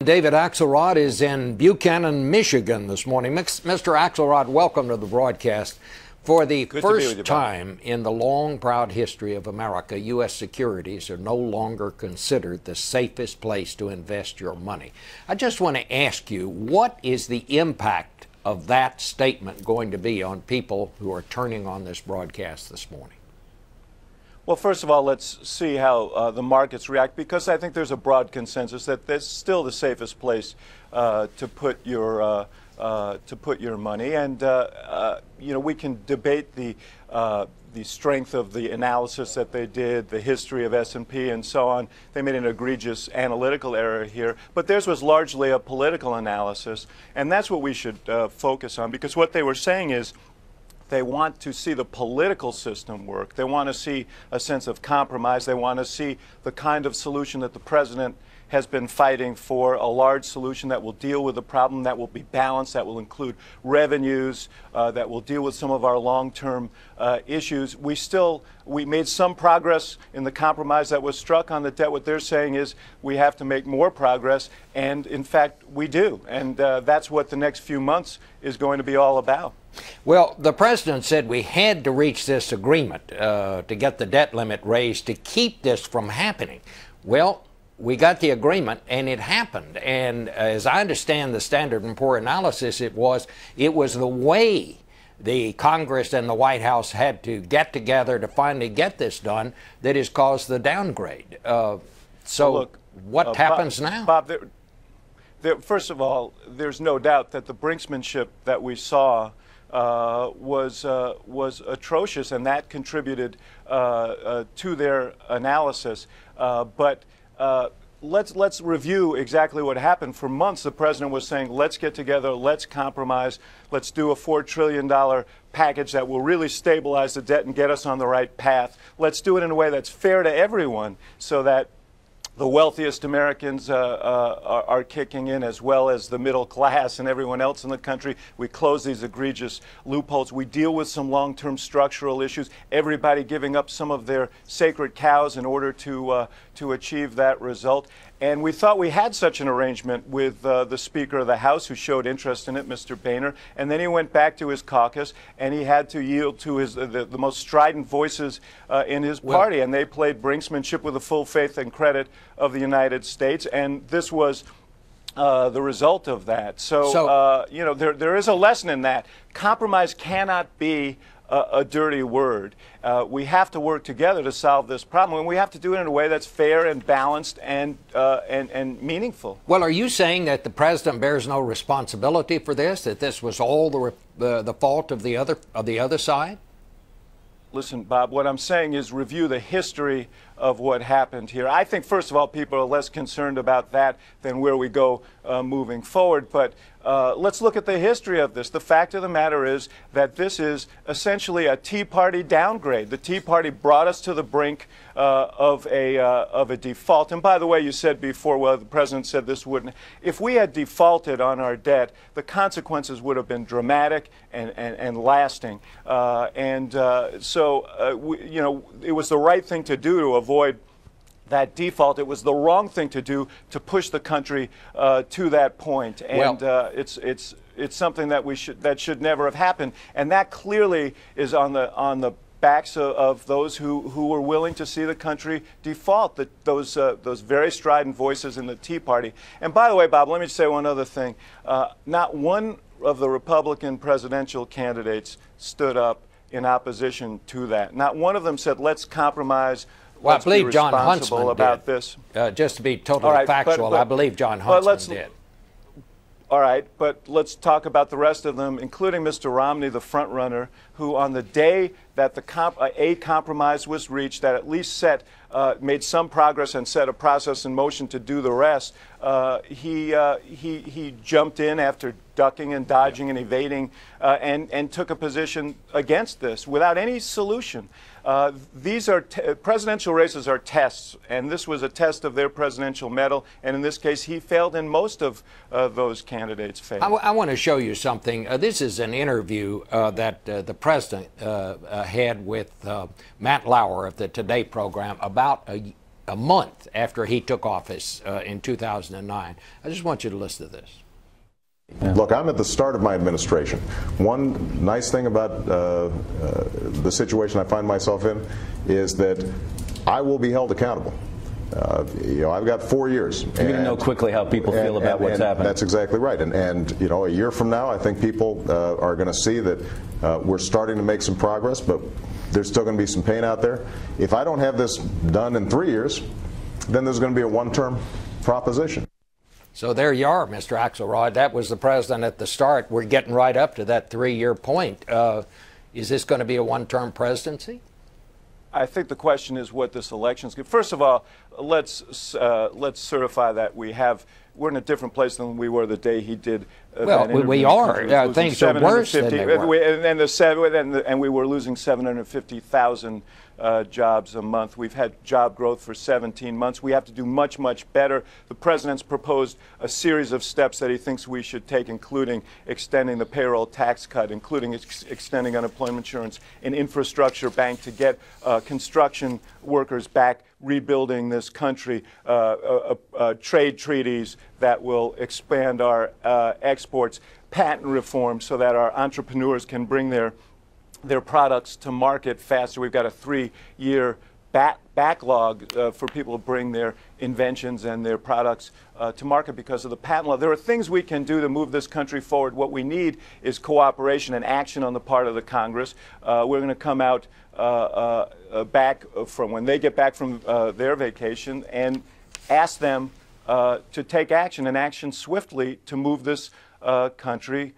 David Axelrod is in Buchanan, Michigan this morning. Mr. Axelrod, welcome to the broadcast. For the first time in the long, proud history of America, U.S. securities are no longer considered the safest place to invest your money. I just want to ask you, what is the impact of that statement going to be on people who are turning on this broadcast this morning? Well, first of all, let's see how the markets react, because I think there's a broad consensus that that's still the safest place to put your money. And you know, we can debate the strength of the analysis that they did, the history of S&P and so on. They made an egregious analytical error here, but theirs was largely a political analysis, and that's what we should focus on, because what they were saying is they want to see the political system work. They want to see a sense of compromise. They want to see the kind of solution that the president has been fighting for, a large solution that will deal with the problem, that will be balanced, that will include revenues, that will deal with some of our long-term issues. We made some progress in the compromise that was struck on the debt. What they're saying is we have to make more progress, and in fact we do. And that's what the next few months is going to be all about. Well, the president said we had to reach this agreement to get the debt limit raised to keep this from happening. Well, we got the agreement and it happened. And as I understand the Standard & Poor analysis, it was the way the Congress and the White House had to get together to finally get this done that has caused the downgrade. So look, what happens now? Bob, first of all, there's no doubt that the brinksmanship that we saw was atrocious, and that contributed to their analysis. But let's review exactly what happened. For months, the president was saying, let's get together, let's compromise, let's do a $4 trillion package that will really stabilize the debt and get us on the right path. Let's do it in a way that's fair to everyone, so that the wealthiest Americans are kicking in, as well as the middle class and everyone else in the country. We close these egregious loopholes. We deal with some long-term structural issues, everybody giving up some of their sacred cows in order to achieve that result. And we thought we had such an arrangement with the Speaker of the House, who showed interest in it, Mr. Boehner. And then he went back to his caucus, and he had to yield to the most strident voices in his party. And they played brinksmanship with the full faith and credit of the United States. And this was the result of that. So you know, there is a lesson in that. Compromise cannot be a dirty word. We have to work together to solve this problem, and we have to do it in a way that's fair and balanced and meaningful. Well, are you saying that the president bears no responsibility for this? That this was all the fault of the other side? Listen, Bob, what I'm saying is review the history of what happened here. I think, first of all, people are less concerned about that than where we go moving forward. But let's look at the history of this. The fact of the matter is that this is essentially a Tea Party downgrade. The Tea Party brought us to the brink of a default. And by the way, you said before, well, the president said this wouldn't. If we had defaulted on our debt, the consequences would have been dramatic and lasting. So you know, it was the right thing to do to avoid that default. It was the wrong thing to do to push the country to that point. And it's something that should never have happened. And that clearly is on the backs of those who were willing to see the country default, those very strident voices in the Tea Party. And by the way, Bob, let me say one other thing. Not one of the Republican presidential candidates stood up in opposition to that. Not one of them said, let's compromise. Well, I believe John Huntsman about did. This. Just to be totally factual, I believe John Huntsman did. All right, but let's talk about the rest of them, including Mr. Romney, the front runner, who on the day that a compromise was reached that at least made some progress and set a process in motion to do the rest, he jumped in after ducking and dodging and evading and took a position against this without any solution. These are presidential races are tests, and this was a test of their presidential mettle, and in this case he failed, and most of those candidates failed. I want to show you something. This is an interview that the president had with Matt Lauer of the Today program about a month after he took office in 2009. I just want you to listen to this. Look, I'm at the start of my administration. One nice thing about the situation I find myself in is that I will be held accountable. I've got 4 years. You're going to know quickly how people feel about what's happening. That's exactly right. And a year from now, I think people are going to see that we're starting to make some progress, but there's still going to be some pain out there. If I don't have this done in 3 years, then there's going to be a one-term proposition. So there you are, Mr. Axelrod. That was the president at the start. We're getting right up to that 3-year point. Is this going to be a one-term presidency? I think the question is what this election is. First of all, let's certify that we're in a different place than we were the day he did. Well, we are. Things are worse than they were. And we were losing 750,000 jobs a month. We've had job growth for 17 months. We have to do much, much better. The president's proposed a series of steps that he thinks we should take, including extending the payroll tax cut, including extending unemployment insurance, an infrastructure bank to get construction workers back, rebuilding this country, trade treaties that will expand our exports, patent reform so that our entrepreneurs can bring their products to market faster. We've got a 3-year backlog for people to bring their inventions and their products to market because of the patent law. There are things we can do to move this country forward. What we need is cooperation and action on the part of the Congress. We're going to come out back from when they get back from their vacation and ask them to take action and action swiftly to move this country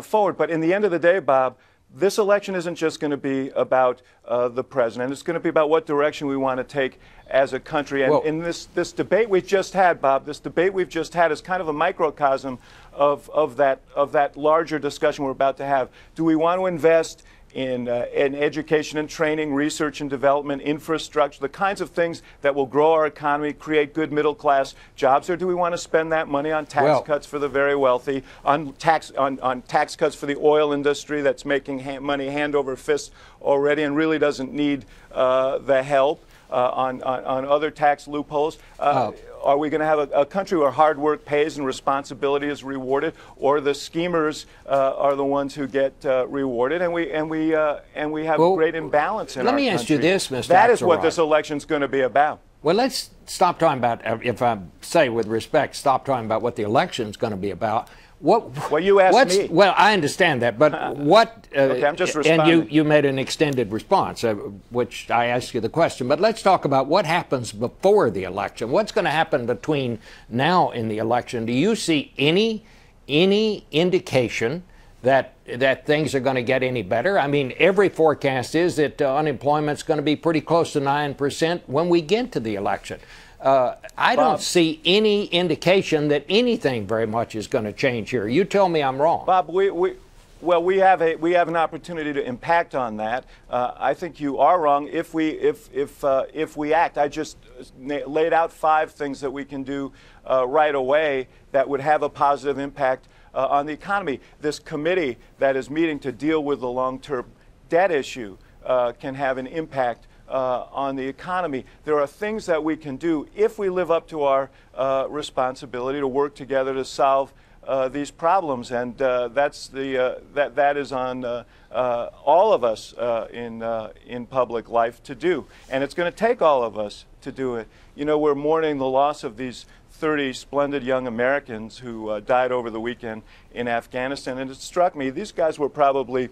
forward. But in the end of the day, Bob, this election isn't just going to be about the president. It's going to be about what direction we want to take as a country. And in this debate we've just had, Bob, this debate we've just had is kind of a microcosm of that larger discussion we're about to have. Do we want to invest in education and training, research and development, infrastructure, the kinds of things that will grow our economy, create good middle-class jobs, or do we want to spend that money on tax cuts for the very wealthy, on tax cuts for the oil industry that's making money hand over fist already and really doesn't need the help, on other tax loopholes? Are we going to have a country where hard work pays and responsibility is rewarded, or the schemers are the ones who get rewarded, and we have great imbalance in our country? Let me ask you this, Mr. That Axelrod. is what this election's going to be about. Well, let's stop talking about, if I say with respect, stop talking about what the election's going to be about. Well, you asked me. Well, I understand that, but what? Okay, I'm just responding. And you made an extended response, which I asked you the question. But let's talk about what happens before the election. What's going to happen between now and the election? Do you see any indication that things are going to get any better? I mean, every forecast is that unemployment's going to be pretty close to 9% when we get to the election. I don't see any indication that anything very much is going to change here. You tell me I'm wrong. Bob, we have an opportunity to impact on that. I think you are wrong if we act. I just laid out 5 things that we can do right away that would have a positive impact on the economy. This committee that is meeting to deal with the long-term debt issue can have an impact on the economy. There are things that we can do if we live up to our responsibility to work together to solve these problems, and that is on all of us in public life to do, and it's going to take all of us to do it. You know, we're mourning the loss of these 30 splendid young Americans who died over the weekend in Afghanistan, and it struck me these guys were probably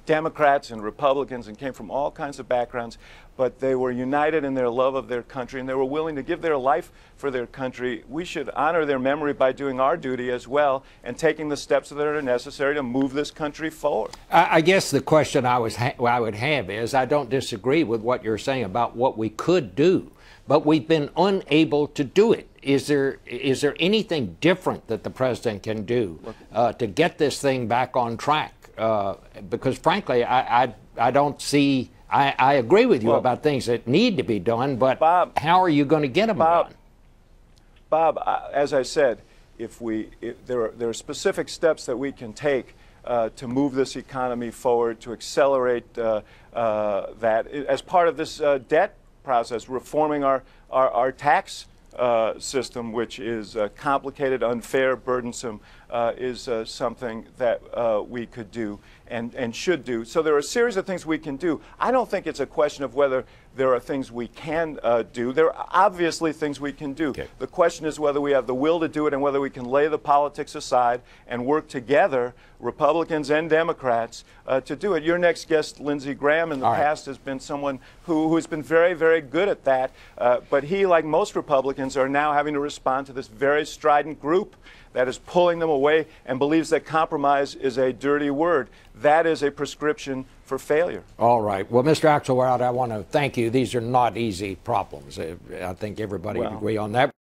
Democrats and Republicans and came from all kinds of backgrounds, but they were united in their love of their country and they were willing to give their life for their country. We should honor their memory by doing our duty as well and taking the steps that are necessary to move this country forward. I guess the question I would have is, I don't disagree with what you're saying about what we could do, but we've been unable to do it. Is there anything different that the president can do to get this thing back on track? Because frankly, I don't see. I agree with you about things that need to be done, but Bob, how are you going to get them done? Bob, as I said, there are specific steps that we can take to move this economy forward, to accelerate that as part of this debt process, reforming our tax system, which is complicated, unfair, burdensome, is something that we could do and should do. So there are a series of things we can do. I don't think it's a question of whether there are things we can do. There are obviously things we can do. Okay. The question is whether we have the will to do it and whether we can lay the politics aside and work together, Republicans and Democrats, to do it. Your next guest, Lindsey Graham, in the past has been someone who's been very, very good at that. But he, like most Republicans, are now having to respond to this very strident group that is pulling them away and believes that compromise is a dirty word. That is a prescription for failure. All right. Well, Mr. Axelrod, I want to thank you. These are not easy problems. I think everybody would agree on that.